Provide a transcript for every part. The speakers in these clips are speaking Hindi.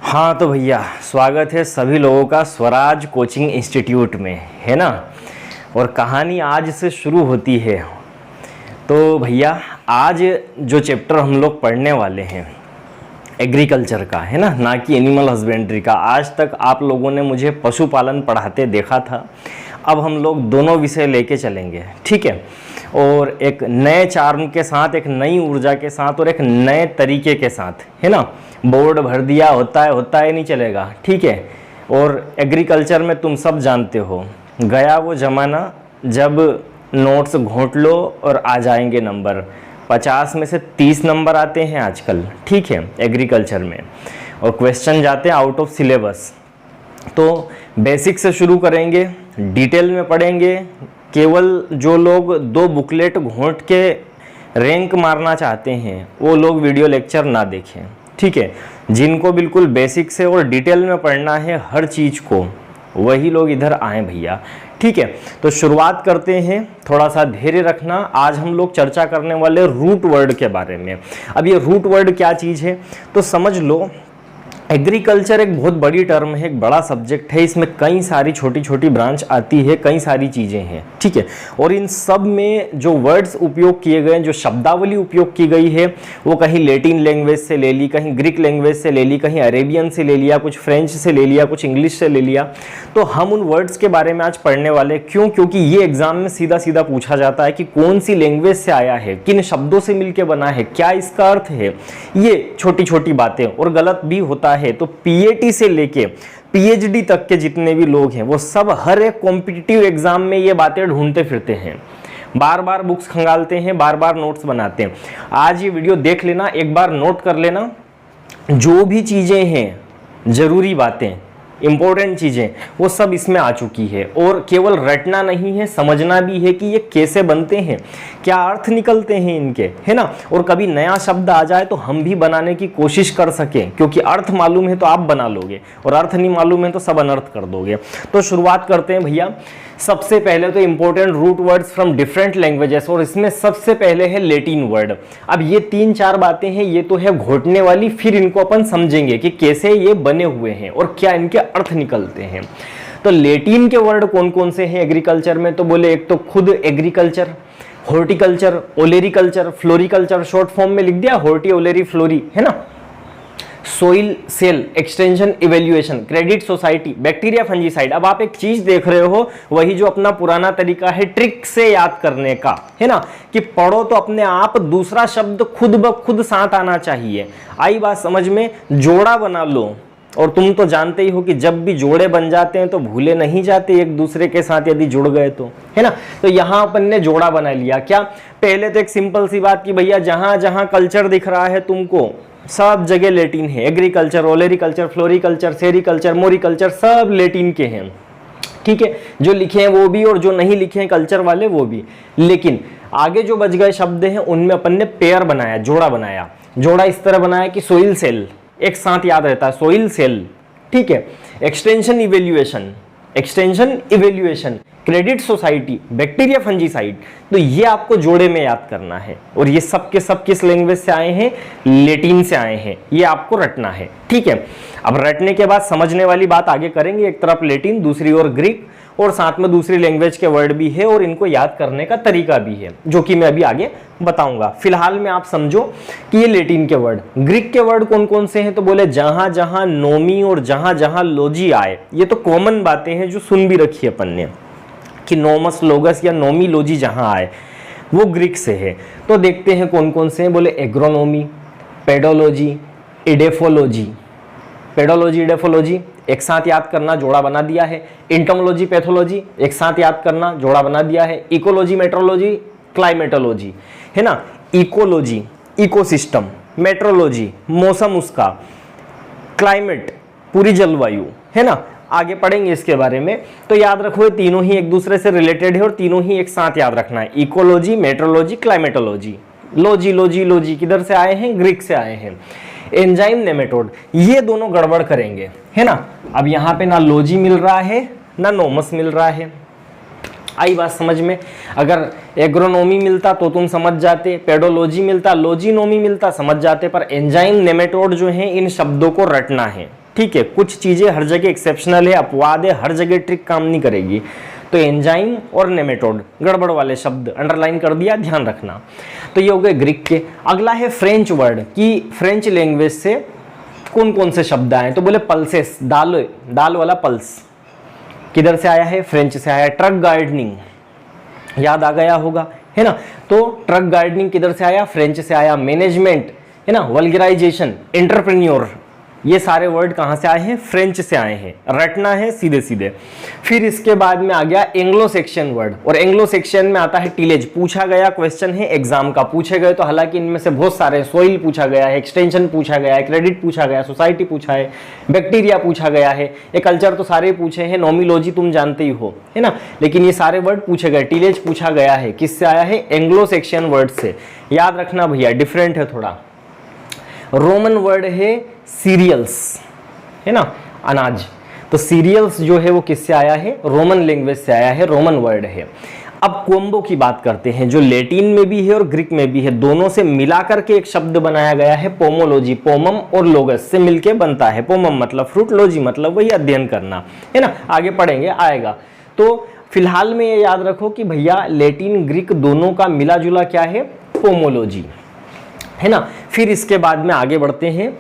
हाँ तो भैया स्वागत है सभी लोगों का स्वराज कोचिंग इंस्टीट्यूट में, है ना। और कहानी आज से शुरू होती है। तो भैया आज जो चैप्टर हम लोग पढ़ने वाले हैं एग्रीकल्चर का, है ना कि एनिमल हस्बेंड्री का। आज तक आप लोगों ने मुझे पशुपालन पढ़ाते देखा था, अब हम लोग दोनों विषय लेके चलेंगे, ठीक है। और एक नए चार्म के साथ, एक नई ऊर्जा के साथ और एक नए तरीके के साथ, है ना। बोर्ड भर दिया होता है नहीं चलेगा, ठीक है। और एग्रीकल्चर में तुम सब जानते हो, गया वो ज़माना जब नोट्स घोंट लो और आ जाएंगे नंबर। 50 में से 30 नंबर आते हैं आजकल, ठीक है, एग्रीकल्चर में। और क्वेश्चन जाते हैं आउट ऑफ सिलेबस। तो बेसिक से शुरू करेंगे, डिटेल में पढ़ेंगे। केवल जो लोग 2 बुकलेट घोंट के रैंक मारना चाहते हैं वो लोग वीडियो लेक्चर ना देखें, ठीक है। जिनको बिल्कुल बेसिक से और डिटेल में पढ़ना है हर चीज़ को, वही लोग इधर आए भैया, ठीक है। तो शुरुआत करते हैं, थोड़ा सा धैर्य रखना। आज हम लोग चर्चा करने वाले रूट वर्ड के बारे में। अब ये रूट वर्ड क्या चीज़ है तो समझ लो। एग्रीकल्चर एक बहुत बड़ी टर्म है, एक बड़ा सब्जेक्ट है। इसमें कई सारी छोटी छोटी ब्रांच आती है, कई सारी चीज़ें हैं, ठीक है। और इन सब में जो वर्ड्स उपयोग किए गए, जो शब्दावली उपयोग की गई है, वो कहीं लैटिन लैंग्वेज से ले ली, कहीं ग्रीक लैंग्वेज से ले ली, कहीं अरेबियन से ले लिया, कुछ फ्रेंच से ले लिया, कुछ इंग्लिश से ले लिया। तो हम उन वर्ड्स के बारे में आज पढ़ने वाले। क्यों? क्योंकि ये एग्जाम में सीधा सीधा पूछा जाता है कि कौन सी लैंग्वेज से आया है, किन शब्दों से मिलकर बना है, क्या इसका अर्थ है। ये छोटी छोटी बातें, और गलत भी होता है तो पीएटी से लेके पीएचडी तक के जितने भी लोग हैं वो सब हर एक कॉम्पिटिटिव एग्जाम में ये बातें ढूंढते फिरते हैं, बार बार बुक्स खंगालते हैं, बार बार नोट्स बनाते हैं। आज ये वीडियो देख लेना, एक बार नोट कर लेना। जो भी चीजें हैं, जरूरी बातें, इंपॉर्टेंट चीजें, वो सब इसमें आ चुकी है। और केवल रटना नहीं है, समझना भी है कि ये कैसे बनते हैं, क्या अर्थ निकलते हैं इनके, है ना। और कभी नया शब्द आ जाए तो हम भी बनाने की कोशिश कर सकें, क्योंकि अर्थ मालूम है तो आप बना लोगे, और अर्थ नहीं मालूम है तो सब अनर्थ कर दोगे। तो शुरुआत करते हैं भैया। सबसे पहले तो important root words from different languages, और इसमें सबसे पहले है लैटिन वर्ड। अब ये 3-4 बातें हैं, ये तो है घोटने वाली, फिर इनको अपन समझेंगे कि कैसे ये बने हुए हैं और क्या इनके अर्थ निकलते हैं। तो लैटिन के वर्ड कौन कौन से हैं एग्रीकल्चर में? तो बोले एक तो खुद agriculture, horticulture, olericulture, floriculture, short form में लिख दिया, हॉर्टी ओलेरी फ्लोरी, है ना। Soil cell, extension evaluation, credit society, bacteria fungicide. अब आप एक चीज देख रहे हो, वही जो अपना पुराना तरीका है ट्रिक से याद करने का, है ना, कि पढ़ो तो अपने आप दूसरा शब्द खुद ब खुद साथ आना चाहिए। आई बात समझ में? जोड़ा बना लो। और तुम तो जानते ही हो कि जब भी जोड़े बन जाते हैं तो भूले नहीं जाते एक दूसरे के साथ, यदि जुड़ गए तो, है ना। तो यहां अपन ने जोड़ा बना लिया। क्या? पहले तो एक सिंपल सी बात कि भैया जहां जहां कल्चर दिख रहा है तुमको, सब जगह लैटिन है। Agriculture, olericulture, floriculture, sericulture, moriculture, सब लैटिन के हैं, ठीक है। जो लिखे हैं वो भी और जो नहीं लिखे हैं कल्चर वाले वो भी। लेकिन आगे जो बच गए शब्द हैं उनमें अपन ने पेयर बनाया, जोड़ा बनाया। जोड़ा इस तरह बनाया कि सोइल सेल एक साथ याद रहता है, सोइल सेल, ठीक है। Extension evaluation, extension evaluation, credit society, bacteria fungicide. तो ये आपको जोड़े में याद करना है। और ये सब के सब किस लैंग्वेज से आए हैं? लैटिन से आए हैं। ये आपको रटना है, ठीक है। अब रटने के बाद समझने वाली बात आगे करेंगे। एक तरफ लैटिन, दूसरी ओर ग्रीक, और साथ में दूसरी लैंग्वेज के वर्ड भी है, और इनको याद करने का तरीका भी है, जो कि मैं अभी आगे बताऊंगा। फिलहाल में आप समझो कि ये लैटिन के वर्ड। ग्रीक के वर्ड कौन कौन से हैं? तो बोले जहां जहां नोमी और जहां जहां लोजी आए। ये तो कॉमन बातें हैं जो सुन भी रखी है अपन ने, कि नोमस, लोगस या नोमी, लोजी जहां आए वो ग्रीक से है। तो देखते हैं कौन कौन से हैं। बोले agronomy, pedology, edaphology. Pedology, edaphology एक साथ याद करना, जोड़ा बना दिया है। इंटोमोलॉजी, पैथोलॉजी एक साथ याद करना, जोड़ा बना दिया है। इकोलॉजी, मेट्रोलॉजी, क्लाइमेटोलॉजी, है ना। इकोलॉजी इकोसिस्टम, मेट्रोलॉजी मौसम उसका, क्लाइमेट पूरी जलवायु, है ना। आगे पढ़ेंगे इसके बारे में। तो याद रखो ये तीनों ही एक दूसरे से रिलेटेड है और तीनों ही एक साथ याद रखना है। Ecology, metrology, climatology. Logy logy logy किधर से आए हैं? ग्रीक से आए हैं। एंजाइम, नेमेटोड, ये दोनों गड़बड़ करेंगे, है ना। अब यहाँ पे ना लोजी मिल रहा है ना नोमस मिल रहा है। आई बात समझ में? अगर एग्रोनोमी मिलता तो तुम समझ जाते, पेडोलॉजी मिलता, लॉजीनोमी मिलता, समझ जाते। पर एंजाइम, नेमेटोड जो है इन शब्दों को रटना है, ठीक है, कुछ चीजें हर जगह एक्सेप्शनल है, अपवाद है, हर जगह ट्रिक काम नहीं करेगी। तो एंजाइम और नेमेटोड गड़बड़ वाले शब्द अंडरलाइन कर दिया, ध्यान रखना। तो ये हो गए ग्रीक के। अगला है फ्रेंच वर्ड कि फ्रेंच लैंग्वेज से कौन कौन से शब्द आए। तो बोले पल्सेस, दाल, दाल वाला पल्स किधर से आया है, फ्रेंच से आया। ट्रक गार्डनिंग याद आ गया होगा, है ना। तो ट्रक गार्डनिंग किधर से आया, फ्रेंच से आया। मैनेजमेंट, है ना, वल्गराइजेशन, एंटरप्रेन्योर, ये सारे वर्ड कहाँ से आए हैं, फ्रेंच से आए हैं। रटना है सीधे सीधे। फिर इसके बाद में आ गया एंग्लो सेक्शन वर्ड, और एंग्लो सेक्शन में आता है टिलेज। पूछा गया क्वेश्चन है एग्जाम का, पूछे गए तो हालांकि इनमें से बहुत सारे, सोइल पूछा गया है, एक्सटेंशन पूछा गया है, क्रेडिट पूछा गया, सोसाइटी पूछा है, बैक्टीरिया पूछा गया है, ये कल्चर तो सारे पूछे हैं, नोमिलॉजी तुम जानते ही हो, है ना। लेकिन ये सारे वर्ड पूछे गए। टिलेज पूछा गया है, किससे आया है, एंग्लो सेक्शन वर्ड से। याद रखना भैया, डिफरेंट है थोड़ा। रोमन वर्ड है सीरियल्स, है ना, अनाज। तो सीरियल्स जो है वो किससे आया है, रोमन लैंग्वेज से आया है, रोमन वर्ड है। अब कोम्बो की बात करते हैं, जो लैटिन में भी है और ग्रीक में भी है, दोनों से मिलाकर के एक शब्द बनाया गया है, पोमोलॉजी। पोमम और लोगस से मिलके बनता है। पोमम मतलब फ्रूट, लॉजी मतलब वही अध्ययन करना, है ना, आगे पढ़ेंगे आएगा। तो फिलहाल में ये याद रखो कि भैया लैटिन ग्रीक दोनों का मिला जुला क्या है, पोमोलॉजी, है ना। फिर इसके बाद में आगे बढ़ते हैं।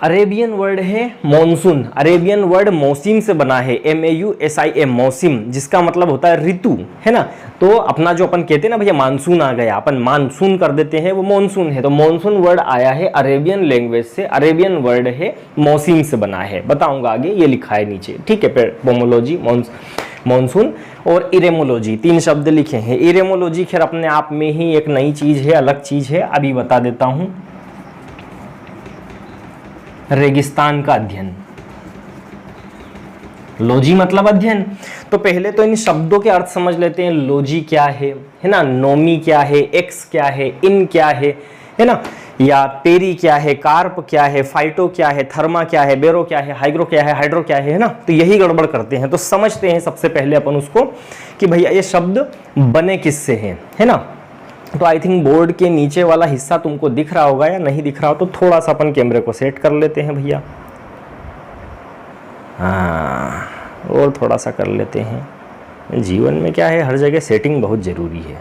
अरेबियन वर्ड है मॉनसून। अरेबियन वर्ड मौसिम से बना है, MAUSIM, मौसिम, जिसका मतलब होता है ऋतु, है ना। तो अपना जो अपन कहते हैं ना भैया मानसून आ गया, अपन मानसून कर देते हैं, वो मॉनसून है। तो मॉनसून वर्ड आया है अरेबियन लैंग्वेज से। अरेबियन वर्ड है मौसिम से बना है, बताऊंगा आगे, ये लिखा है नीचे, ठीक है। पोमोलॉजी, मॉनसून और इरेमोलॉजी, 3 शब्द लिखे हैं। इरेमोलॉजी खैर अपने आप में ही एक नई चीज है, अलग चीज है, अभी बता देता हूं। रेगिस्तान का अध्ययन, लॉजी मतलब अध्ययन। तो पहले तो इन शब्दों के अर्थ समझ लेते हैं। लॉजी क्या है ना, नोमी क्या है, एक्स क्या है, इन क्या है ना, या पेरी क्या है, कार्प क्या है, फाइटो क्या है, थर्मा क्या है, बेरो क्या है, हाइग्रो क्या है, हाइड्रो क्या है ना। तो यही गड़बड़ करते हैं। तो समझते हैं सबसे पहले अपन उसको कि भैया ये शब्द बने किससे हैं, है ना। तो आई थिंक बोर्ड के नीचे वाला हिस्सा तुमको दिख रहा होगा, या नहीं दिख रहा हो तो थोड़ा सा अपन कैमरे को सेट कर लेते हैं भैया। हाँ, और थोड़ा सा कर लेते हैं। जीवन में क्या है, हर जगह सेटिंग बहुत ज़रूरी है।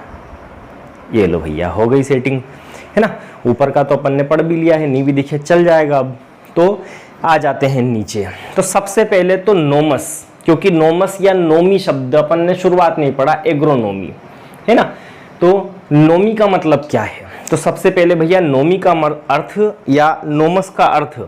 ये लो भैया, हो गई सेटिंग, है ना। ऊपर का तो अपन ने पढ़ भी लिया है, नीवी दिखे चल जाएगा। अब तो आ जाते हैं नीचे। तो सबसे पहले तो नोमस, क्योंकि नोमस या नोमी शब्द अपन ने शुरुआत नहीं पढ़ा, एग्रोनोमी, है ना। तो नोमी का मतलब क्या है, तो सबसे पहले भैया नोमी का अर्थ या नोमस का अर्थ,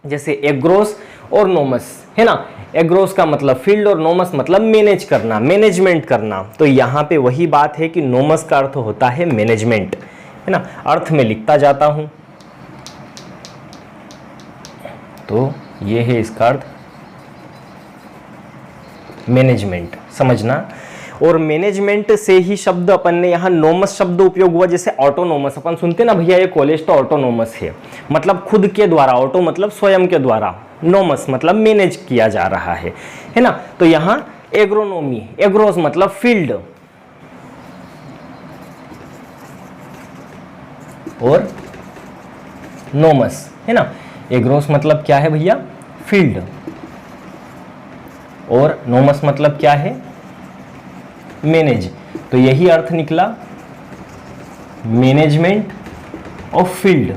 जैसे एग्रोस और नोमस, है ना। एग्रोस का मतलब फील्ड और नोमस मतलब मैनेज करना, मैनेजमेंट करना। तो यहाँ पे वही बात है कि नोमस का अर्थ होता है मैनेजमेंट, है ना। अर्थ में लिखता जाता हूं, तो ये है इसका अर्थ, मैनेजमेंट, समझना। और मैनेजमेंट से ही शब्द अपन ने यहाँ नोमस शब्द उपयोग हुआ। जैसे ऑटोनोमस अपन सुनते ना भैया, ये कॉलेज तो ऑटोनोमस है, मतलब खुद के द्वारा, ऑटो मतलब स्वयं के द्वारा, नोमस मतलब मैनेज किया जा रहा है ना। तो यहाँ एग्रोनोमी, एग्रोस मतलब फील्ड, और नोमस, है ना। एग्रोस मतलब क्या है भैया, फील्ड, और नोमस मतलब क्या है, मैनेज। तो यही अर्थ निकला, मैनेजमेंट ऑफ फील्ड।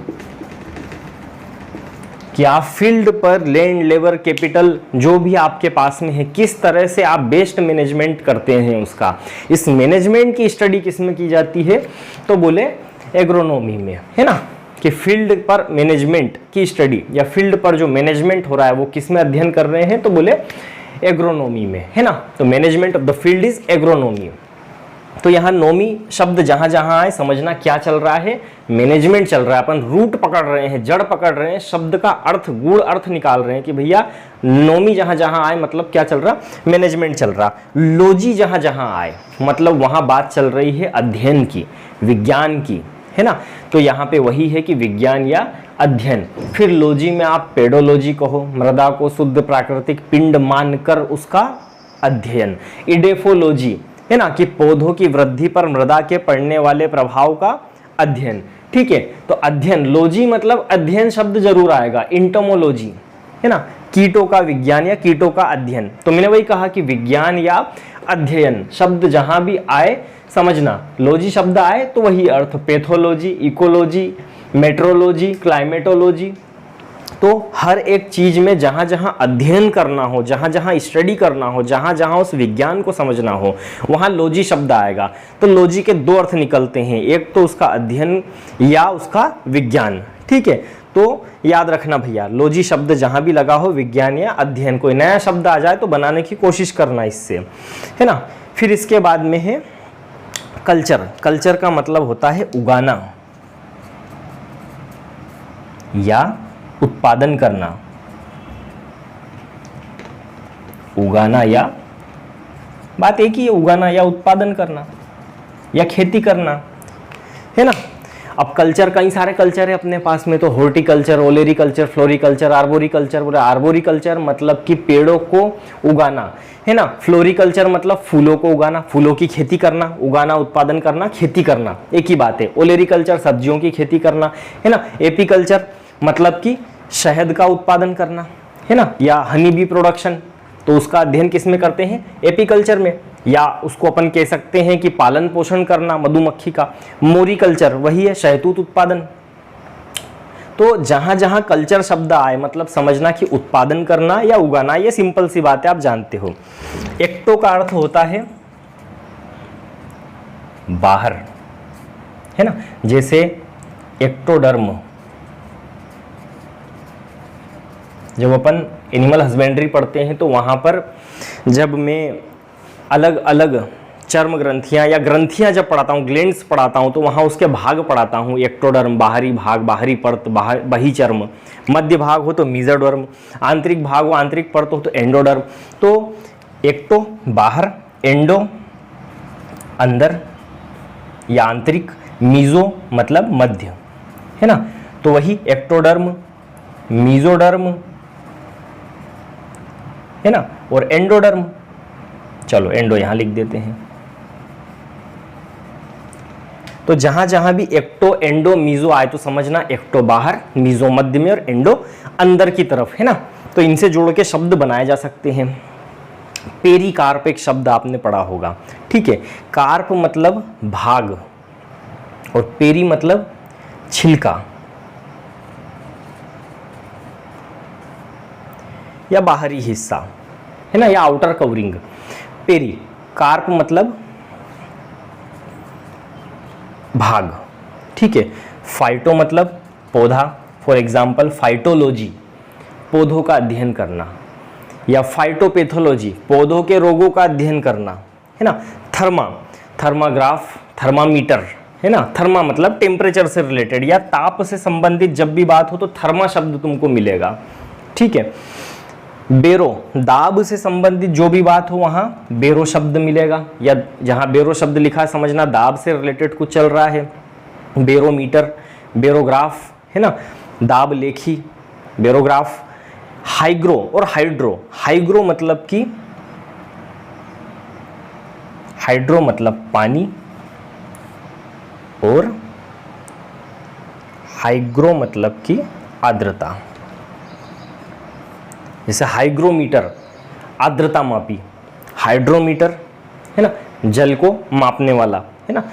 कि आप फील्ड पर लैंड, लेबर, कैपिटल जो भी आपके पास में है, किस तरह से आप बेस्ट मैनेजमेंट करते हैं उसका। इस मैनेजमेंट की स्टडी किस में की जाती है, तो बोले एग्रोनॉमी में, है ना। कि फील्ड पर मैनेजमेंट की स्टडी या फील्ड पर जो मैनेजमेंट हो रहा है वो किस में अध्ययन कर रहे हैं, तो बोले एग्रोनॉमी में, है ना। तो management of the field is agronomy. तो यहाँ नोमी शब्द जहां जहां आए समझना क्या चल रहा है, मैनेजमेंट चल रहा है। अपन रूट पकड़ रहे हैं, जड़ पकड़ रहे हैं, शब्द का अर्थ, गूढ़ अर्थ निकाल रहे हैं कि भैया नोमी जहां जहां आए मतलब क्या चल रहा, मैनेजमेंट चल रहा। लॉजी जहां जहां आए मतलब वहां बात चल रही है अध्ययन की, विज्ञान की, है ना। तो यहाँ पे वही है कि विज्ञान या अध्ययन। फिर लॉजी में आप पेडोलॉजी कहो, मृदा को शुद्ध प्राकृतिक पिंड मानकर उसका अध्ययन। इडेफोलॉजी, है ना, कि पौधों की वृद्धि पर मृदा के पड़ने वाले प्रभाव का अध्ययन, ठीक है। तो अध्ययन, लॉजी मतलब अध्ययन शब्द जरूर आएगा। इंटोमोलॉजी, है ना, कीटों का विज्ञान या कीटों का अध्ययन। तो मैंने वही कहा कि विज्ञान या अध्ययन शब्द जहां भी आए समझना, लॉजी शब्द आए तो वही अर्थ, पैथोलॉजी, इकोलॉजी, मेट्रोलॉजी, क्लाइमेटोलॉजी। तो हर एक चीज में जहां जहां अध्ययन करना हो, जहां जहां स्टडी करना हो, जहां जहां उस विज्ञान को समझना हो, वहां लॉजी शब्द आएगा। तो लॉजी के दो अर्थ निकलते हैं, एक तो उसका अध्ययन या उसका विज्ञान। ठीक है, तो याद रखना भैया, लॉजी शब्द जहां भी लगा हो, विज्ञान या अध्ययन, कोई नया शब्द आ जाए तो बनाने की कोशिश करना इससे, है ना। फिर इसके बाद में है कल्चर। कल्चर का मतलब होता है उगाना या उत्पादन करना। उगाना या, बात एक ही है, उगाना या उत्पादन करना या खेती करना, है ना। अब कल्चर, कई सारे कल्चर है अपने पास में, तो हॉर्टिकल्चर, ओलेरिकल्चर, फ्लोरिकल्चर, आर्बोरिकल्चर। बोले आर्बोरिकल्चर मतलब कि पेड़ों को उगाना, है ना। फ्लोरिकल्चर मतलब फूलों को उगाना, फूलों की खेती करना। उगाना, उत्पादन करना, खेती करना, एक ही बात है। ओलेरिकल्चर सब्जियों की खेती करना, है ना। एपीकल्चर मतलब कि शहद का उत्पादन करना, है ना, या हनी बी प्रोडक्शन, तो उसका अध्ययन किस में करते हैं, एपीकल्चर में। या उसको अपन कह सकते हैं कि पालन पोषण करना मधुमक्खी का। मोरिकल्चर वही है, शहतूत उत्पादन। तो जहां जहां कल्चर शब्द आए मतलब समझना कि उत्पादन करना या उगाना, ये सिंपल सी बात है, आप जानते हो। एक्टो का अर्थ होता है बाहर, है ना, जैसे एक्टोडर्म। जब अपन एनिमल हस्बेंड्री पढ़ते हैं तो वहाँ पर जब मैं अलग अलग चर्म ग्रंथियाँ या ग्रंथियाँ जब पढ़ाता हूँ, ग्लैंड्स पढ़ाता हूँ, तो वहाँ उसके भाग पढ़ाता हूँ। एक्टोडर्म बाहरी भाग, बाहरी परत, बहिचर्म। मध्य भाग हो तो मेसोडर्म, आंतरिक भाग हो, आंतरिक परत हो तो एंडोडर्म। तो एक्टो बाहर, एंडो अंदर या आंतरिक, मीजो मतलब मध्य, है ना। तो वही एक्टोडर्म, मीजोडर्म, है ना, और एंडोडर्म। चलो एंडो यहां लिख देते हैं। तो जहां जहां भी एक्टो, एंडो, मीजो आए तो समझना एक्टो बाहर, मीजो मध्य में और एंडो अंदर की तरफ, है ना। तो इनसे जोड़ के शब्द बनाए जा सकते हैं। पेरिकार्प एक शब्द आपने पढ़ा होगा, ठीक है। कार्प मतलब भाग और पेरी मतलब छिलका या बाहरी हिस्सा, है ना, या आउटर कवरिंग। पेरी कार्प मतलब भाग, ठीक है। फाइटो मतलब पौधा, फॉर एग्जाम्पल फाइटोलॉजी, पौधों का अध्ययन करना, या फाइटोपैथोलॉजी, पौधों के रोगों का अध्ययन करना, है ना। थर्मा, थर्माग्राफ, थर्मामीटर, है ना। थर्मा मतलब टेम्परेचर से रिलेटेड या ताप से संबंधित जब भी बात हो तो थर्मा शब्द तुमको मिलेगा, ठीक है। बेरो, दाब से संबंधित जो भी बात हो वहां बेरो शब्द मिलेगा, या जहां बेरो शब्द लिखा है समझना दाब से रिलेटेड कुछ चल रहा है। बेरोमीटर, बेरोग्राफ, है ना, दाब लेखी, बेरोग्राफ। हाइग्रो और हाइड्रो, हाइग्रो मतलब कि, हाइड्रो मतलब पानी और हाइग्रो मतलब कि आर्द्रता। जैसे हाइग्रोमीटर आर्द्रता मापी, हाइड्रोमीटर, है ना, जल को मापने वाला, है ना।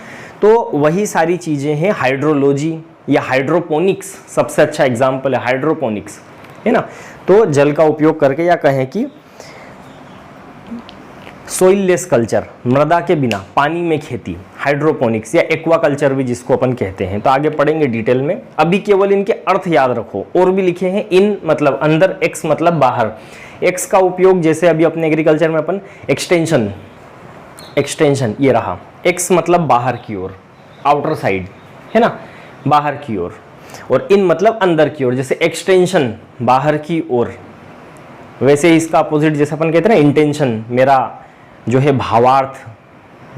तो वही सारी चीज़ें हैं। हाइड्रोलॉजी या हाइड्रोपोनिक्स सबसे अच्छा एग्जाम्पल है, हाइड्रोपोनिक्स, है ना। तो जल का उपयोग करके, या कहें कि सोइललेस कल्चर, मृदा के बिना पानी में खेती, हाइड्रोपोनिक्स या एक्वाकल्चर भी जिसको अपन कहते हैं। तो आगे पढ़ेंगे डिटेल में, अभी केवल इनके अर्थ याद रखो। और भी लिखे हैं, इन मतलब अंदर, एक्स मतलब बाहर। एक्स का उपयोग जैसे अभी अपने एग्रीकल्चर में अपन एक्सटेंशन, एक्सटेंशन ये रहा, एक्स मतलब बाहर की ओर, आउटर साइड, है ना, बाहर की ओर। और इन मतलब अंदर की ओर, जैसे एक्सटेंशन बाहर की ओर। वैसे इसका अपोजिट जैसे अपन कहते हैं ना इंटेंशन, मेरा जो है भावार्थ,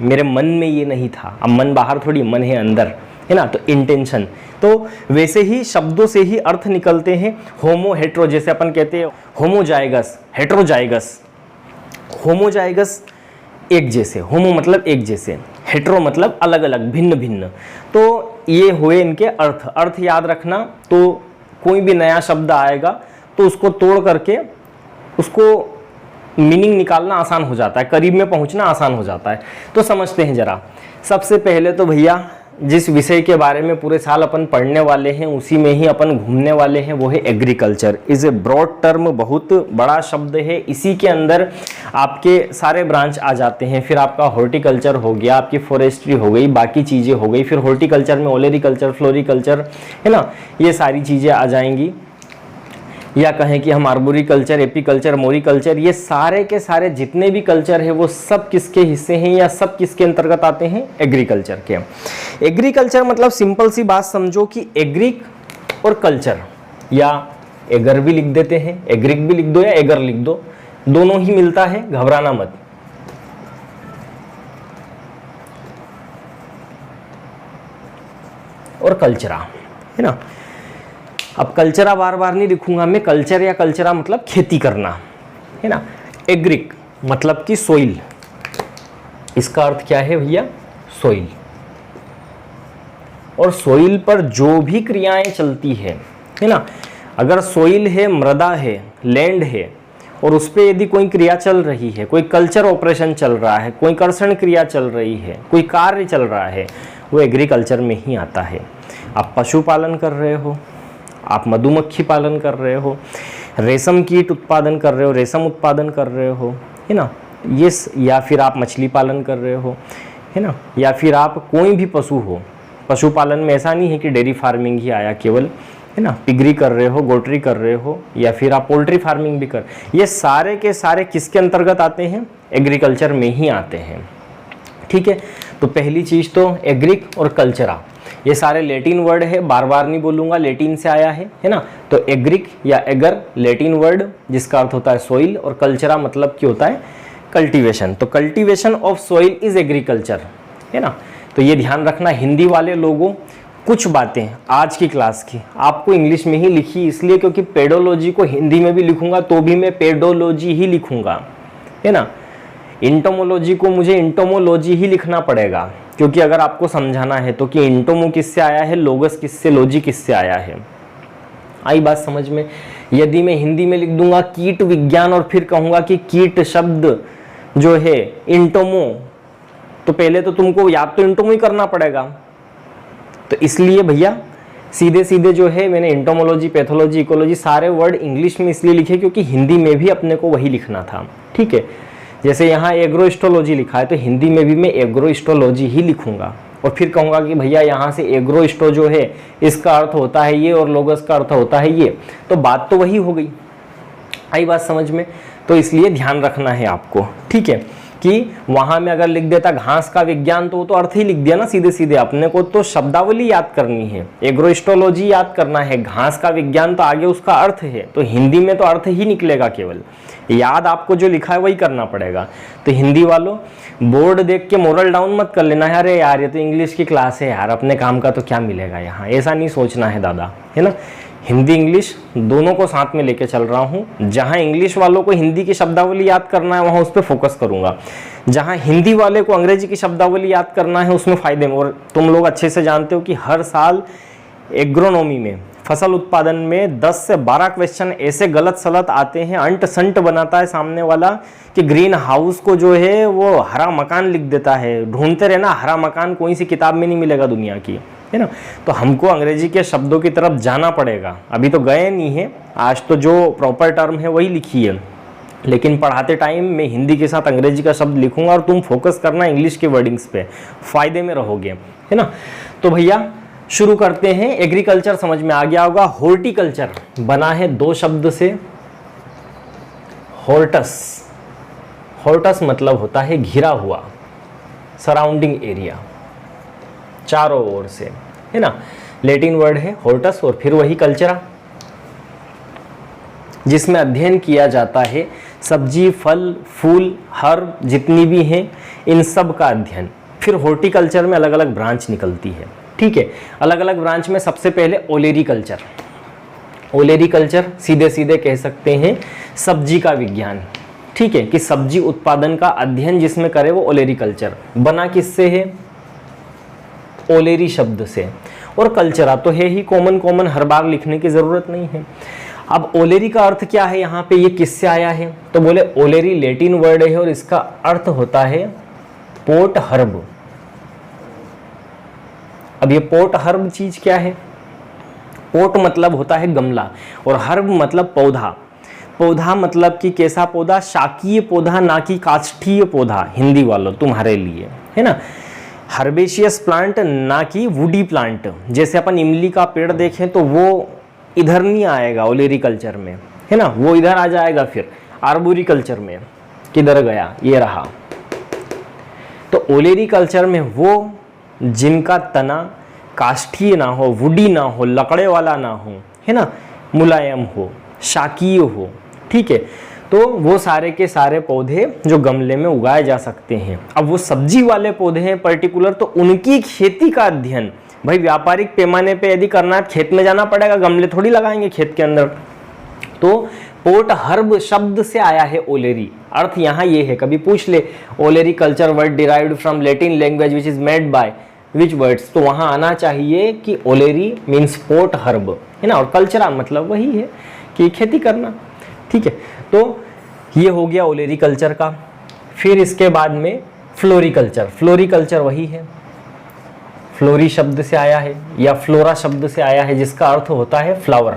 मेरे मन में ये नहीं था। अब मन बाहर थोड़ी, मन है अंदर, है ना, तो इंटेंशन। तो वैसे ही शब्दों से ही अर्थ निकलते हैं। होमो हेट्रो, जैसे अपन कहते हैं होमोजाइगस, हेट्रोजाइगस। होमोजाइगस एक जैसे, होमो मतलब एक जैसे, हेट्रो मतलब अलग अलग, भिन्न भिन्न। तो ये हुए इनके अर्थ। अर्थ याद रखना, तो कोई भी नया शब्द आएगा तो उसको तोड़ करके उसको मीनिंग निकालना आसान हो जाता है, करीब में पहुंचना आसान हो जाता है। तो समझते हैं जरा। सबसे पहले तो भैया जिस विषय के बारे में पूरे साल अपन पढ़ने वाले हैं उसी में ही अपन घूमने वाले हैं, वो है agriculture. Is a broad term, बहुत बड़ा शब्द है। इसी के अंदर आपके सारे ब्रांच आ जाते हैं। फिर आपका हॉर्टिकल्चर हो गया, आपकी फॉरेस्ट्री हो गई, बाकी चीज़ें हो गई। फिर हॉर्टिकल्चर में ओलेरिकल्चर, फ्लोरिकल्चर, है ना, ये सारी चीज़ें आ जाएंगी। या कहें कि हम आर्बोरिकल्चर, एपीकल्चर, मोरिकल्चर, ये सारे के सारे जितने भी कल्चर है वो सब किसके हिस्से हैं या सब किसके अंतर्गत आते हैं? एग्रीकल्चर के। एग्रीकल्चर मतलब सिंपल सी बात समझो कि एग्रिक और कल्चर, या एगर भी लिख देते हैं, एग्रिक भी लिख दो या एगर लिख दो, दोनों ही मिलता है, घबराना मत। और कल्चरा, है ना। अब कल्चरा बार बार नहीं लिखूंगा मैं, कल्चर या कल्चरा मतलब खेती करना, है ना। एग्रिक मतलब कि सोइल, इसका अर्थ क्या है भैया? सोइल। और सोइल पर जो भी क्रियाएं चलती है ना, अगर सोइल है, मृदा है, लैंड है, और उस पर यदि कोई क्रिया चल रही है, कोई कल्चर ऑपरेशन चल रहा है, कोई कर्षण क्रिया चल रही है, कोई कार्य चल रहा है, वो एग्रीकल्चर में ही आता है। आप पशुपालन कर रहे हो, आप मधुमक्खी पालन कर रहे हो, रेशम कीट उत्पादन कर रहे हो, रेशम उत्पादन कर रहे हो, है ना, ये, या फिर आप मछली पालन कर रहे हो, है ना, या फिर आप कोई भी पशु हो। पशुपालन में ऐसा नहीं है कि डेयरी फार्मिंग ही आया केवल, है ना, पिगरी कर रहे हो, गोट्री कर रहे हो, या फिर आप पोल्ट्री फार्मिंग भी कर, ये सारे के सारे किसके अंतर्गत आते हैं? एग्रीकल्चर में ही आते हैं। ठीक है, तो पहली चीज़ तो एग्रिक और कल्चरा, ये सारे लैटिन वर्ड है, बार बार नहीं बोलूँगा, लैटिन से आया है ना। तो एग्रिक या एगर लैटिन वर्ड जिसका अर्थ होता है सोइल, और कल्चरा मतलब कि होता है कल्टीवेशन। तो cultivation of soil is agriculture, है ना। तो ये ध्यान रखना हिंदी वाले लोगों, कुछ बातें आज की क्लास की आपको इंग्लिश में ही लिखी, इसलिए क्योंकि पेडोलॉजी को हिंदी में भी लिखूंगा तो भी मैं पेडोलॉजी ही लिखूंगा, है ना। इंटोमोलॉजी को मुझे इंटोमोलॉजी ही लिखना पड़ेगा, क्योंकि अगर आपको समझाना है तो कि इंटोमो किससे आया है, लोगस किससे, लॉजी किससे आया है। आई बात समझ में? यदि मैं हिंदी में लिख दूंगा कीट विज्ञान और फिर कहूंगा कि कीट शब्द जो है इंटोमो, तो पहले तो तुमको याद तो इंटोमो ही करना पड़ेगा। तो इसलिए भैया सीधे सीधे जो है मैंने इंटोमोलॉजी, पैथोलॉजी, इकोलॉजी सारे वर्ड इंग्लिश में इसलिए लिखे क्योंकि हिंदी में भी अपने को वही लिखना था। ठीक है, जैसे यहाँ एग्रोस्टोलॉजी लिखा है तो हिंदी में भी मैं एग्रोस्टोलॉजी ही लिखूंगा, और फिर कहूँगा कि भैया यहाँ से एग्रोस्टो जो है इसका अर्थ होता है ये और लोगस का अर्थ होता है ये, तो बात तो वही हो गई। आई बात समझ में? तो इसलिए ध्यान रखना है आपको, ठीक है, कि वहाँ में अगर लिख देता घास का विज्ञान तो वो तो अर्थ ही लिख दिया ना सीधे सीधे। अपने को तो शब्दावली याद करनी है, एग्रोस्टोलॉजी याद करना है, घास का विज्ञान तो आगे उसका अर्थ है, तो हिंदी में तो अर्थ ही निकलेगा, केवल याद आपको जो लिखा है वही करना पड़ेगा। तो हिंदी वालों बोर्ड देख के मोरल डाउन मत कर लेना है, अरे यार ये तो इंग्लिश की क्लास है यार, अपने काम का तो क्या मिलेगा यहाँ, ऐसा नहीं सोचना है दादा, है ना। हिंदी इंग्लिश दोनों को साथ में लेके चल रहा हूँ। जहाँ इंग्लिश वालों को हिंदी की शब्दावली याद करना है वहाँ उस पर फोकस करूँगा, जहाँ हिंदी वाले को अंग्रेजी की शब्दावली याद करना है उसमें फ़ायदे में। और तुम लोग अच्छे से जानते हो कि हर साल एग्रोनॉमी में, फसल उत्पादन में 10 से 12 क्वेश्चन ऐसे गलत सलत आते हैं, अंट संट बनाता है सामने वाला कि ग्रीन हाउस को जो है वो हरा मकान लिख देता है। ढूंढते रहना, हरा मकान कोई सी किताब में नहीं मिलेगा दुनिया की, है ना। तो हमको अंग्रेजी के शब्दों की तरफ जाना पड़ेगा, अभी तो गए नहीं है, आज तो जो प्रॉपर टर्म है वही लिखी है, लेकिन पढ़ाते टाइम मैं हिंदी के साथ अंग्रेजी का शब्द लिखूंगा और तुम फोकस करना इंग्लिश के वर्डिंग्स पे, फायदे में रहोगे, है ना। तो भैया शुरू करते हैं। एग्रीकल्चर समझ में आ गया होगा। हॉर्टिकल्चर बना है दो शब्द से, हॉर्टस, हॉर्टस मतलब होता है घिरा हुआ, सराउंडिंग एरिया, चारों ओर से, है ना। लैटिन वर्ड है हॉर्टस, और फिर वही कल्चरा जिसमें अध्ययन किया जाता है सब्जी, फल, फूल, हर्ब जितनी भी हैं इन सब का अध्ययन। फिर हॉर्टिकल्चर में अलग अलग ब्रांच निकलती है, ठीक है। अलग अलग ब्रांच में सबसे पहले ओलेरिकल्चर, ओलेरिकल्चर सीधे सीधे कह सकते हैं सब्जी का विज्ञान, ठीक है, कि सब्जी उत्पादन का अध्ययन जिसमें करे वो ओलेरिकल्चर। बना किससे है? ओलेरी शब्द से। और कल्चरा तो है ही कॉमन, हर बार लिखने की ज़रूरत नहीं है। अब ओलेरी का अर्थ क्या है यहाँ पे, ये किससे आया है, तो बोले ओलेरी लैटिन वर्ड है और इसका अर्थ होता है पोट हर्ब। अब ये पोट हर्ब चीज क्या है, पोट मतलब होता है गमला और हर्ब मतलब पौधा। पौधा मतलब कि कैसा पौधा, शाकीय पौधा, ना कि काष्ठीय पौधा, हिंदी वालों तुम्हारे लिए है ना। हर्बेशियस प्लांट ना कि वुडी प्लांट। जैसे अपन इमली का पेड़ देखें तो वो इधर नहीं आएगा ओलेरीकल्चर में, है ना, वो इधर आ जाएगा फिर आर्बोरिकल्चर में। किधर गया, ये रहा। तो ओलेरीकल्चर में वो जिनका तना काष्ठीय ना हो, वुडी ना हो, लकड़े वाला ना हो, है ना, मुलायम हो, शाकीय हो, ठीक है, तो वो सारे के सारे पौधे जो गमले में उगाए जा सकते हैं। अब वो सब्जी वाले पौधे हैं पर्टिकुलर, तो उनकी खेती का अध्ययन भाई व्यापारिक पैमाने पे यदि करना है, खेत में जाना पड़ेगा, गमले थोड़ी लगाएंगे खेत के अंदर। तो पोट हर्ब शब्द से आया है ओलेरी। अर्थ यहाँ ये है, कभी पूछ ले olericulture word derived from Latin language which is made by which words, तो वहाँ आना चाहिए कि ओलेरी मीन्स पोट हर्ब, है ना, और कल्चरा मतलब वही है कि खेती करना, ठीक है। तो ये हो गया ओलेरी कल्चर का। फिर इसके बाद में फ्लोरिकल्चर। फ्लोरिकल्चर वही है, फ्लोरी शब्द से आया है या फ्लोरा शब्द से आया है, जिसका अर्थ होता है फ्लावर।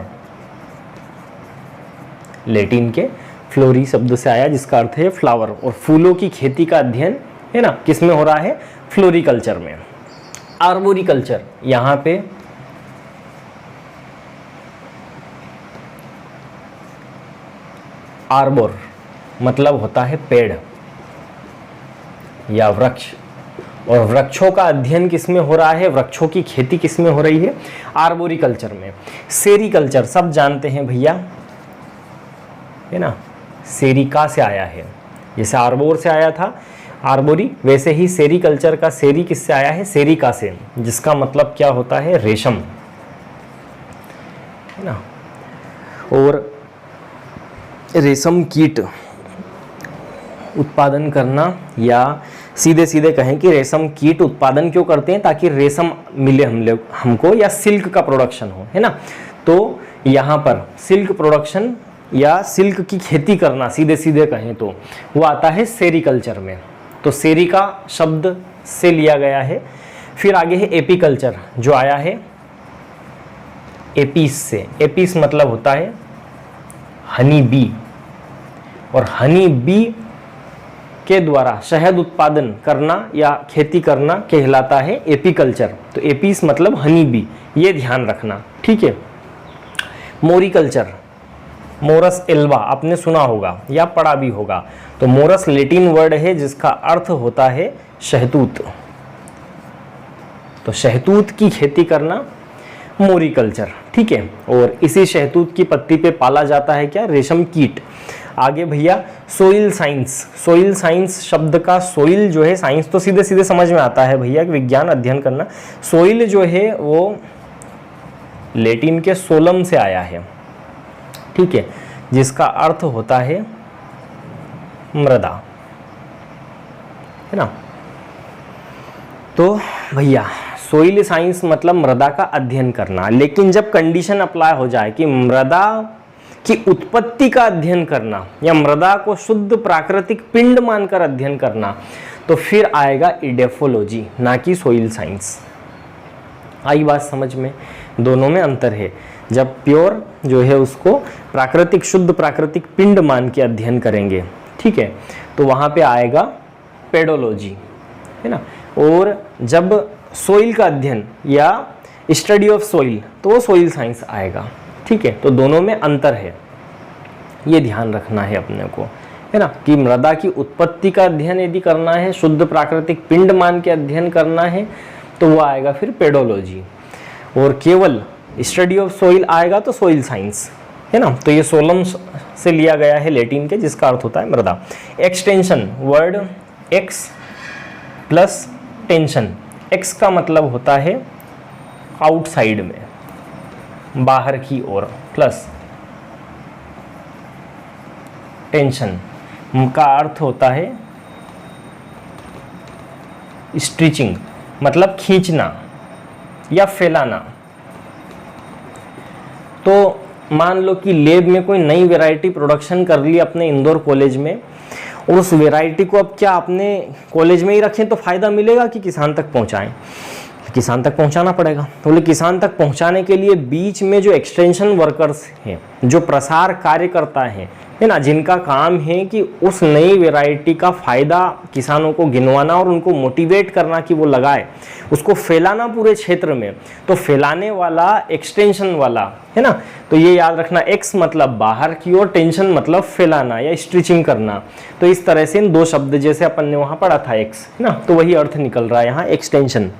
लैटिन के फ्लोरी शब्द से आया जिसका अर्थ है फ्लावर, और फूलों की खेती का अध्ययन, है ना, किसमें हो रहा है, फ्लोरिकल्चर में। आर्बोरिकल्चर, यहाँ पे आर्बोर मतलब होता है पेड़ या वृक्ष, और वृक्षों का अध्ययन किसमें हो रहा है, वृक्षों की खेती किसमें हो रही है, आर्बोरिकल्चर में। सेरिकल्चर सब जानते हैं भैया, है ना, सेरिका से आया है, जैसे आर्बोर से आया था आर्बोरी, वैसे ही सेरिकल्चर का सेरी किससे आया है, सेरिका से, जिसका मतलब क्या होता है, रेशम, है ना। और रेशम कीट उत्पादन करना, या सीधे सीधे कहें कि रेशम कीट उत्पादन क्यों करते हैं, ताकि रेशम मिले हमको, या सिल्क का प्रोडक्शन हो, है ना। तो यहाँ पर सिल्क प्रोडक्शन या सिल्क की खेती करना सीधे सीधे कहें तो वो आता है सेरिकल्चर में। तो सेरिका शब्द से लिया गया है। फिर आगे है एपीकल्चर, जो आया है एपीस से। एपीस मतलब होता है हनी बी, और हनी बी के द्वारा शहद उत्पादन करना या खेती करना कहलाता है एपीकल्चर। तो एपीस मतलब हनी बी, ये ध्यान रखना, ठीक है। मोरिकल्चर, मोरस एल्वा आपने सुना होगा या पढ़ा भी होगा। तो मोरस लैटिन वर्ड है जिसका अर्थ होता है शहतूत। तो शहतूत की खेती करना मोरिकल्चर, ठीक है। और इसी शहतूत की पत्ती पे पाला जाता है क्या, रेशम कीट। आगे भैया सोइल साइंस। सोइल साइंस शब्द का सोइल जो है, साइंस तो सीधे सीधे समझ में आता है भैया, विज्ञान अध्ययन करना। सोइल जो है वो लैटिन के सोलम से आया है, ठीक है, जिसका अर्थ होता है मृदा, है ना। तो भैया सोइल साइंस मतलब मृदा का अध्ययन करना, लेकिन जब कंडीशन अप्लाई हो जाए कि मृदा की उत्पत्ति का अध्ययन करना या मृदा को शुद्ध प्राकृतिक पिंड मानकर अध्ययन करना, तो फिर आएगा इडेफोलॉजी, ना कि सोइल साइंस। आई बात समझ में, दोनों में अंतर है। जब प्योर जो है उसको प्राकृतिक शुद्ध प्राकृतिक पिंड मान के अध्ययन करेंगे, ठीक है, तो वहाँ पे आएगा पेडोलॉजी, है ना। और जब सोइल का अध्ययन या स्टडी ऑफ सोइल, तो वो सोइल साइंस आएगा, ठीक है। तो दोनों में अंतर है, ये ध्यान रखना है अपने को, है ना, कि मृदा की उत्पत्ति का अध्ययन यदि करना है, शुद्ध प्राकृतिक पिंड मान के अध्ययन करना है, तो वो आएगा फिर पेडोलॉजी। और केवल स्टडी ऑफ सोइल आएगा तो सोइल साइंस, है ना। तो ये सोलम से लिया गया है लैटिन के, जिसका अर्थ होता है मृदा। Extension, word x plus tension. X का मतलब होता है आउटसाइड में, बाहर की ओर, प्लस टेंशन का अर्थ होता है स्ट्रिचिंग, मतलब खींचना या फैलाना। तो मान लो कि लेब में कोई नई वैरायटी प्रोडक्शन कर ली अपने इंदौर कॉलेज में, और उस वैरायटी को अब क्या अपने कॉलेज में ही रखें तो फ़ायदा मिलेगा कि किसान तक पहुंचाएं? किसान तक पहुंचाना पड़ेगा। तो बोले किसान तक पहुंचाने के लिए बीच में जो एक्सटेंशन वर्कर्स हैं, जो प्रसार कार्यकर्ता हैं, है ना, जिनका काम है कि उस नई वैरायटी का फ़ायदा किसानों को गिनवाना और उनको मोटिवेट करना कि वो लगाए, उसको फैलाना पूरे क्षेत्र में, तो फैलाने वाला एक्सटेंशन वाला, है ना। तो ये याद रखना, एक्स मतलब बाहर की ओर, टेंशन मतलब फैलाना या स्ट्रिचिंग करना। तो इस तरह से इन दो शब्द जैसे अपन ने वहाँ पढ़ा था एक्स, है ना, तो वही अर्थ निकल रहा है यहाँ एक्सटेंशन,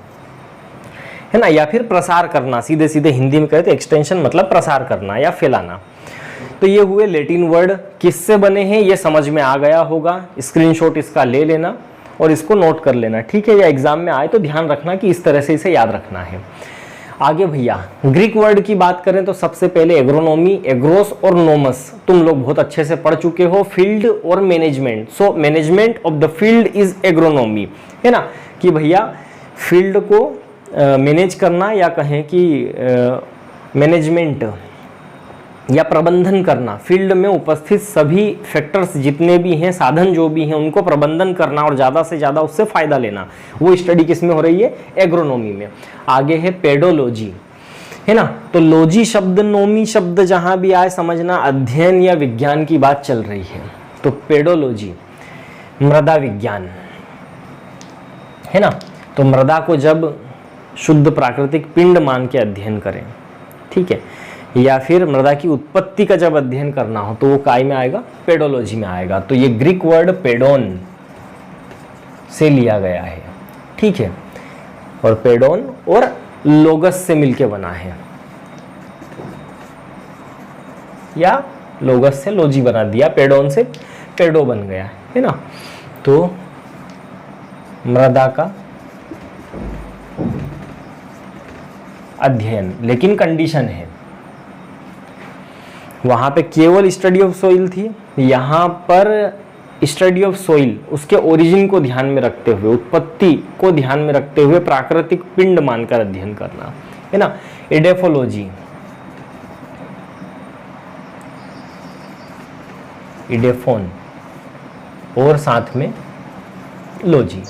है ना, या फिर प्रसार करना। सीधे सीधे हिंदी में कहते एक्सटेंशन मतलब प्रसार करना या फैलाना। तो ये हुए लैटिन वर्ड, किससे बने हैं ये समझ में आ गया होगा। स्क्रीनशॉट इसका ले लेना और इसको नोट कर लेना, ठीक है। या एग्जाम में आए तो ध्यान रखना कि इस तरह से इसे याद रखना है। आगे भैया ग्रीक वर्ड की बात करें तो सबसे पहले एग्रोनॉमी, एग्रोस और नोमस तुम लोग बहुत अच्छे से पढ़ चुके हो। फील्ड और management, so management of the field is agronomy, है ना, कि भैया फील्ड को मैनेज करना या कहें कि मैनेजमेंट या प्रबंधन करना, फील्ड में उपस्थित सभी फैक्टर्स जितने भी हैं, साधन जो भी हैं, उनको प्रबंधन करना और ज़्यादा से ज़्यादा उससे फ़ायदा लेना, वो स्टडी किस में हो रही है? एग्रोनॉमी में। आगे है पेडोलॉजी, है ना। तो लॉजी शब्द, नोमी शब्द जहाँ भी आए समझना अध्ययन या विज्ञान की बात चल रही है। तो पेडोलॉजी मृदा विज्ञान, है ना। तो मृदा को जब शुद्ध प्राकृतिक पिंड मान के अध्ययन करें, ठीक है, या फिर मृदा की उत्पत्ति का जब अध्ययन करना हो तो वो काय में आएगा? पेडोलॉजी में आएगा। तो ये ग्रीक वर्ड पेडोन से लिया गया है, ठीक है, और पेडोन और लोगस से मिलके बना है, या लोगस से लोजी बना दिया, पेडोन से पेडो बन गया, है ना। तो मृदा का अध्ययन, लेकिन कंडीशन है, वहां पे केवल स्टडी ऑफ सोइल थी, यहाँ पर स्टडी ऑफ सोइल उसके ओरिजिन को ध्यान में रखते हुए, उत्पत्ति को ध्यान में रखते हुए प्राकृतिक पिंड मानकर अध्ययन करना, है ना। इडेफोलॉजी, इडेफोन और साथ में लॉजी,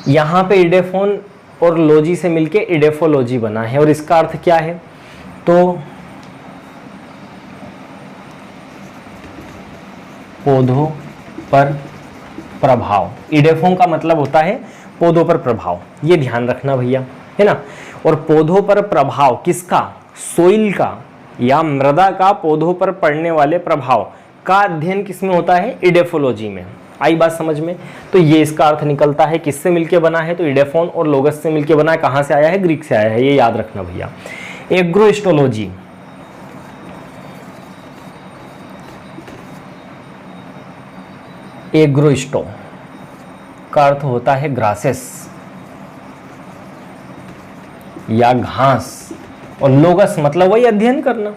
यहाँ पे इडेफोन और लॉजी से मिलके इडेफोलॉजी बना है। और इसका अर्थ क्या है? तो पौधों पर प्रभाव, इडेफोन का मतलब होता है पौधों पर प्रभाव, ये ध्यान रखना भैया, है ना। और पौधों पर प्रभाव किसका? सोइल का या मृदा का पौधों पर पड़ने वाले प्रभाव का अध्ययन किसमें होता है? इडेफोलॉजी में। आई बात समझ में? तो ये इसका अर्थ निकलता है, किससे मिलके बना है? तो इडेफोन और लोगस से मिलके बना है। कहाँ से आया है? ग्रीक से आया है, ये याद रखना भैया। एग्रोइस्टोलॉजी, एग्रोइस्टो का अर्थ होता है ग्रासेस या घास, और लोगस मतलब वही अध्ययन करना,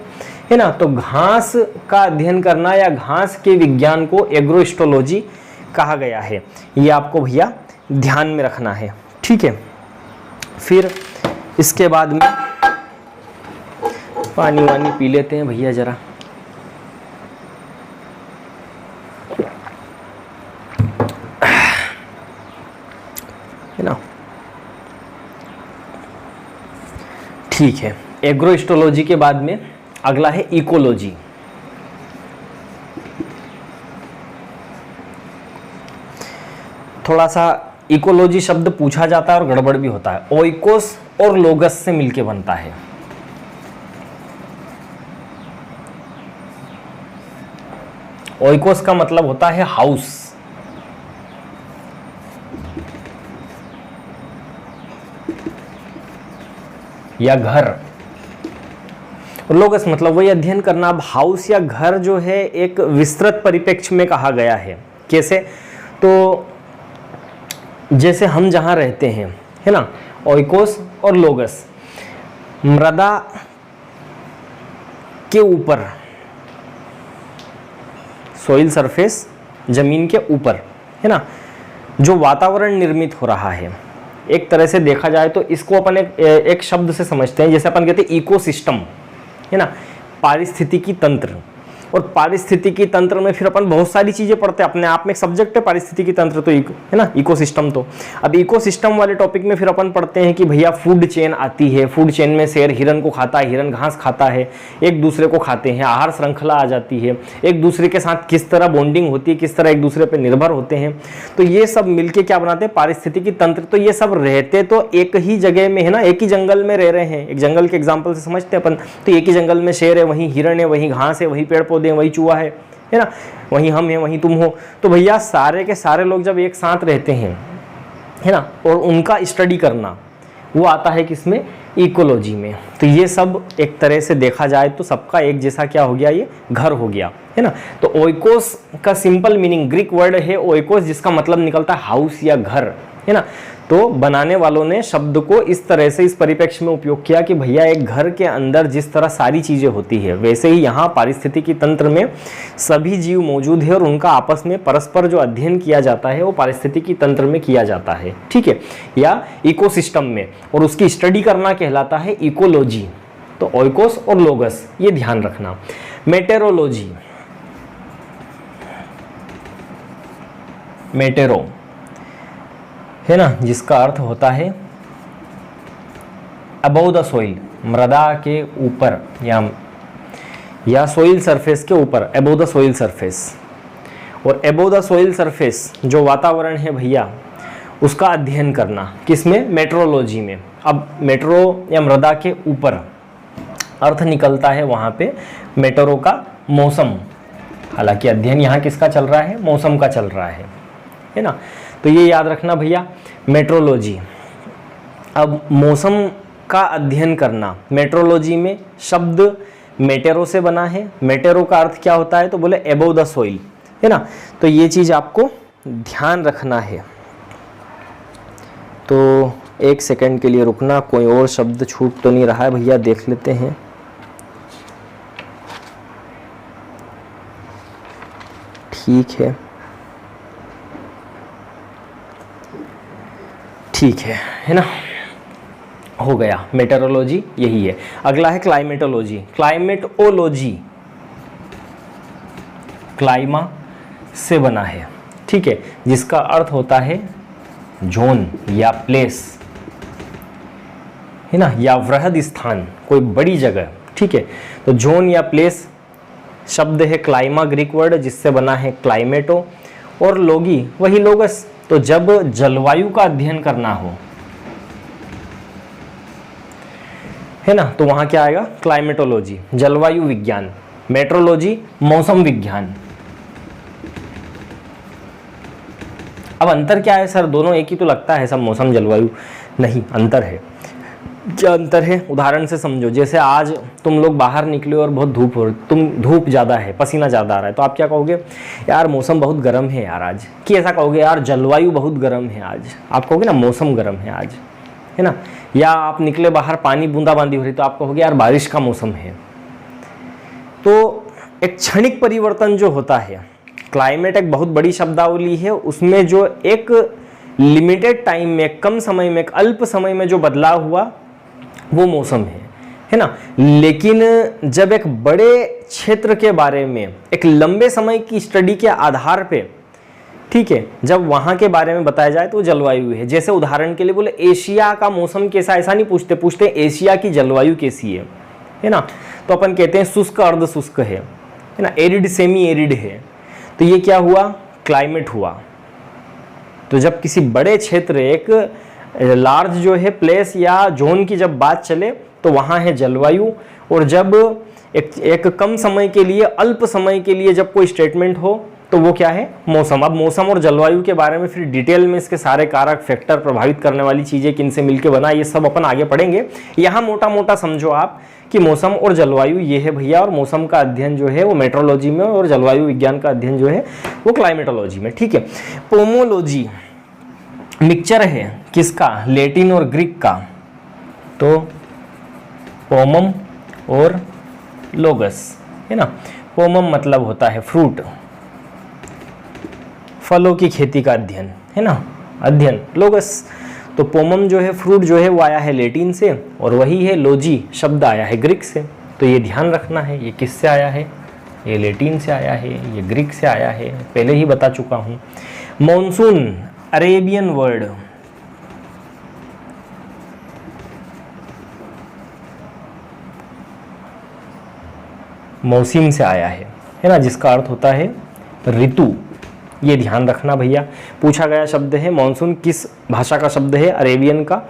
है ना। तो घास का अध्ययन करना या घास के विज्ञान को एग्रोइस्टोलॉजी कहा गया है। ये आपको भैया ध्यान में रखना है, ठीक है। फिर इसके बाद में पानी वानी पी लेते हैं भैया जरा। है ना, ठीक है। एग्रोइस्टोलॉजी के बाद में अगला है इकोलॉजी। थोड़ा सा इकोलॉजी शब्द पूछा जाता है और गड़बड़ भी होता है। ओइकोस और लोगस से मिलके बनता है। ओइकोस का मतलब होता है हाउस, या घर, और लोगस मतलब वही अध्ययन करना। अब हाउस या घर जो है एक विस्तृत परिप्रेक्ष्य में कहा गया है। कैसे? तो जैसे हम जहाँ रहते हैं, है ना, ओइकोस और लोगस मृदा के ऊपर, सोइल सरफेस जमीन के ऊपर, है ना, जो वातावरण निर्मित हो रहा है। एक तरह से देखा जाए तो इसको अपन एक शब्द से समझते हैं, जैसे अपन कहते हैं इकोसिस्टम, है ना। पारिस्थितिकी तंत्र। और पारिस्थितिकी तंत्र में फिर अपन बहुत सारी चीज़ें पढ़ते हैं, अपने आप में एक सब्जेक्ट है पारिस्थितिकी तंत्र, तो है ना, इकोसिस्टम। तो अब इकोसिस्टम वाले टॉपिक में फिर अपन पढ़ते हैं कि भैया फूड चेन आती है, फूड चेन में शेर हिरन को खाता है, हिरन घास खाता है, एक दूसरे को खाते हैं, आहार श्रृंखला आ जाती है, एक दूसरे के साथ किस तरह बॉन्डिंग होती है, किस तरह एक दूसरे पर निर्भर होते हैं। तो ये सब मिलके क्या बनाते हैं, पारिस्थितिकी तंत्र। तो ये सब रहते तो एक ही जगह में है ना, एक ही जंगल में रह रहे हैं, एक जंगल के एग्जाम्पल से समझते हैं अपन। तो एक ही जंगल में शेर है, वहीं हिरन है, वहीं घास है, वहीं पेड़ पौधे हैं, वही चूहा है ना, वहीं हम हैं, वहीं तुम हो। तो भैया सारे के सारे लोग जब एक साथ रहते हैं, है ना, और उनका स्टडी करना, वो आता है किसमें, इकोलॉजी में। तो ये सब एक तरह से देखा जाए तो सबका एक जैसा क्या हो गया, ये घर हो गया, है ना। तो ओइकोस का सिंपल मीनिंग ग्रीक वर्ड है ओइकोस, जिसका मतलब निकलता है हाउस या घर, है ना। तो बनाने वालों ने शब्द को इस तरह से, इस परिप्रेक्ष्य में उपयोग किया कि भैया एक घर के अंदर जिस तरह सारी चीज़ें होती है, वैसे ही यहाँ पारिस्थितिकी तंत्र में सभी जीव मौजूद है और उनका आपस में परस्पर जो अध्ययन किया जाता है वो पारिस्थितिकी तंत्र में किया जाता है, ठीक है, या इकोसिस्टम में, और उसकी स्टडी करना कहलाता है इकोलॉजी। तो ओइकोस और लोगस, ये ध्यान रखना। मेटेरोलॉजी, मेटेरो है ना, जिसका अर्थ होता है अबव द सोइल, मृदा के ऊपर या सोइल सरफेस के ऊपर, अबव द सोइल सरफेस। और अबव द सोइल सरफेस जो वातावरण है भैया, उसका अध्ययन करना किसमें, मेट्रोलॉजी में। अब मेट्रो या मृदा के ऊपर अर्थ निकलता है वहाँ पे मेट्रो का मौसम, हालांकि अध्ययन यहाँ किसका चल रहा है, मौसम का चल रहा है ना। तो ये याद रखना भैया, मेट्रोलॉजी। अब मौसम का अध्ययन करना, मेट्रोलॉजी में शब्द मेटेरो से बना है। मेटेरो का अर्थ क्या होता है, तो बोले एबव द सोइल, है ना। तो ये चीज़ आपको ध्यान रखना है। तो एक सेकंड के लिए रुकना, कोई और शब्द छूट तो नहीं रहा है भैया, देख लेते हैं। ठीक है ना, हो गया। मेटेरोलॉजी यही है। अगला है क्लाइमेटोलॉजी। क्लाइमेटोलॉजी क्लाइमा से बना है, ठीक है, जिसका अर्थ होता है जोन या प्लेस, है ना, या वृहद स्थान, कोई बड़ी जगह, ठीक है। तो जोन या प्लेस शब्द है क्लाइमा, ग्रीक वर्ड जिससे बना है क्लाइमेटो, और लोगी वही लोगस। तो जब जलवायु का अध्ययन करना हो, है ना, तो वहां क्या आएगा, क्लाइमेटोलॉजी, जलवायु विज्ञान। मेट्रोलॉजी, मौसम विज्ञान। अब अंतर क्या है सर, दोनों एक ही तो लगता है सब, मौसम जलवायु, नहीं, अंतर है। क्या अंतर है, उदाहरण से समझो। जैसे आज तुम लोग बाहर निकले और बहुत धूप हो, धूप ज़्यादा है, पसीना ज़्यादा आ रहा है, तो आप क्या कहोगे, यार मौसम बहुत गर्म है यार आज, कि ऐसा कहोगे यार जलवायु बहुत गर्म है आज, आप कहोगे ना मौसम गर्म है आज, है ना। या आप निकले बाहर, पानी बूंदाबांदी हो रही, तो आप कहोगे यार बारिश का मौसम है। तो एक क्षणिक परिवर्तन जो होता है, क्लाइमेट एक बहुत बड़ी शब्दावली है, उसमें जो एक लिमिटेड टाइम में, कम समय में, एक अल्प समय में जो बदलाव हुआ वो मौसम है ना। लेकिन जब एक बड़े क्षेत्र के बारे में एक लंबे समय की स्टडी के आधार पे, ठीक है, जब वहाँ के बारे में बताया जाए तो जलवायु है। जैसे उदाहरण के लिए बोले एशिया का मौसम कैसा, ऐसा नहीं पूछते एशिया की जलवायु कैसी है ना। तो अपन कहते हैं शुष्क, अर्ध शुष्क है ना, एरिड, सेमी एरिड है। तो ये क्या हुआ, क्लाइमेट हुआ। तो जब किसी बड़े क्षेत्र, एक लार्ज जो है प्लेस या जोन की जब बात चले, तो वहाँ है जलवायु। और जब एक कम समय के लिए, अल्प समय के लिए जब कोई स्टेटमेंट हो, तो वो क्या है, मौसम। अब मौसम और जलवायु के बारे में फिर डिटेल में इसके सारे कारक, फैक्टर, प्रभावित करने वाली चीज़ें किन से मिलकर बना, ये सब अपन आगे पढ़ेंगे। यहाँ मोटा मोटा समझो आप कि मौसम और जलवायु ये है भैया, और मौसम का अध्ययन जो है वो मेट्रोलॉजी में, और जलवायु विज्ञान का अध्ययन जो है वो क्लाइमेटोलॉजी में, ठीक है। पोमोलॉजी मिक्सचर है किसका, लैटिन और ग्रीक का। तो पोमम और लोगस, है ना। पोमम मतलब होता है फ्रूट, फलों की खेती का अध्ययन, है ना, अध्ययन। लोगस, तो पोमम जो है फ्रूट जो है वो आया है लैटिन से, और वही है लोजी शब्द आया है ग्रीक से, तो ये ध्यान रखना है। ये किससे आया है? ये लैटिन से आया है, ये ग्रीक से आया है, पहले ही बता चुका हूँ। मॉनसून अरेबियन वर्ड, मौसम से आया है ना, जिसका अर्थ होता है ऋतु। ये ध्यान रखना भैया। पूछा गया शब्द है मॉनसून किस भाषा का शब्द है? अरेबियन का,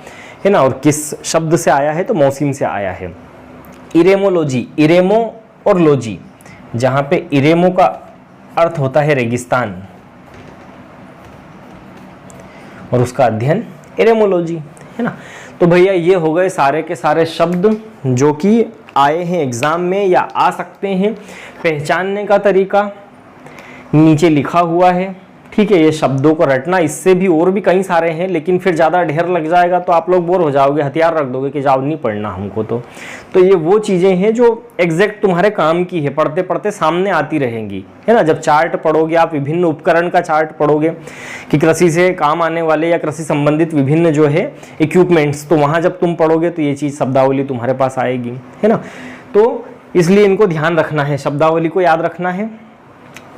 है ना, और किस शब्द से आया है? तो मौसम से आया है। इरेमोलॉजी, इरेमो और लॉजी, जहाँ पे इरेमो का अर्थ होता है रेगिस्तान और उसका अध्ययन इरेमोलॉजी, है ना। तो भैया ये हो गए सारे के सारे शब्द जो कि आए हैं एग्जाम में या आ सकते हैं। पहचानने का तरीका नीचे लिखा हुआ है, ठीक है। ये शब्दों को रटना, इससे भी और भी कई सारे हैं, लेकिन फिर ज़्यादा ढेर लग जाएगा तो आप लोग बोर हो जाओगे, हथियार रख दोगे कि जाओ नहीं पढ़ना हमको। तो ये वो चीज़ें हैं जो एग्जैक्ट तुम्हारे काम की है, पढ़ते पढ़ते सामने आती रहेंगी, है ना। जब चार्ट पढ़ोगे आप, विभिन्न उपकरण का चार्ट पढ़ोगे कि कृषि से काम आने वाले या कृषि संबंधित विभिन्न जो है इक्विपमेंट्स, तो वहाँ जब तुम पढ़ोगे तो ये चीज़ शब्दावली तुम्हारे पास आएगी, है ना। तो इसलिए इनको ध्यान रखना है, शब्दावली को याद रखना है।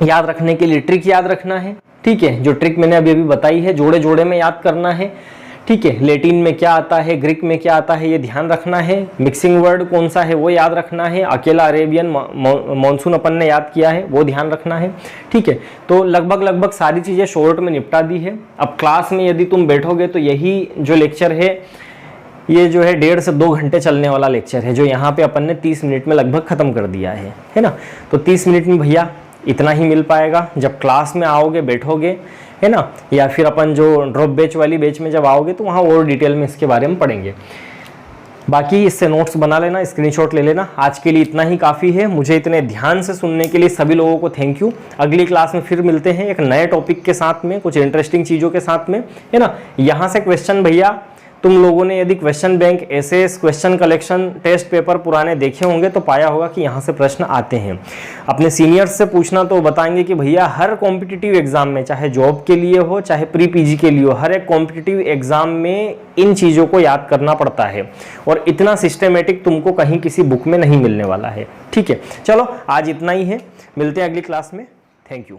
याद रखने के लिए ट्रिक याद रखना है, ठीक है। जो ट्रिक मैंने अभी बताई है, जोड़े जोड़े में याद करना है, ठीक है। लैटिन में क्या आता है, ग्रीक में क्या आता है, ये ध्यान रखना है। मिक्सिंग वर्ड कौन सा है वो याद रखना है। अकेला अरेबियन मॉनसून अपन ने याद किया है, वो ध्यान रखना है, ठीक है। तो लगभग सारी चीज़ें शॉर्ट में निपटा दी है। अब क्लास में यदि तुम बैठोगे तो यही जो लेक्चर है, ये जो है 1.5 से 2 घंटे चलने वाला लेक्चर है, जो यहाँ पे अपन ने 30 मिनट में लगभग ख़त्म कर दिया है ना। तो 30 मिनट में भैया इतना ही मिल पाएगा। जब क्लास में आओगे, बैठोगे, है ना, या फिर अपन जो ड्रॉप बैच वाली बैच में जब आओगे तो वहाँ और डिटेल में इसके बारे में पढ़ेंगे। बाकी इससे नोट्स बना लेना, स्क्रीनशॉट ले लेना। आज के लिए इतना ही काफ़ी है। मुझे इतने ध्यान से सुनने के लिए सभी लोगों को थैंक यू। अगली क्लास में फिर मिलते हैं एक नए टॉपिक के साथ में, कुछ इंटरेस्टिंग चीज़ों के साथ में, है ना। यहाँ से क्वेश्चन भैया तुम लोगों ने यदि question bank, essays, question collection, test paper पुराने देखे होंगे तो पाया होगा कि यहाँ से प्रश्न आते हैं। अपने सीनियर्स से पूछना तो बताएंगे कि भैया हर कॉम्पिटिटिव एग्जाम में, चाहे जॉब के लिए हो चाहे प्री पीजी के लिए हो, हर एक कॉम्पिटिटिव एग्जाम में इन चीज़ों को याद करना पड़ता है और इतना सिस्टमेटिक तुमको कहीं किसी बुक में नहीं मिलने वाला है, ठीक है। चलो आज इतना ही है, मिलते हैं अगली क्लास में। Thank you.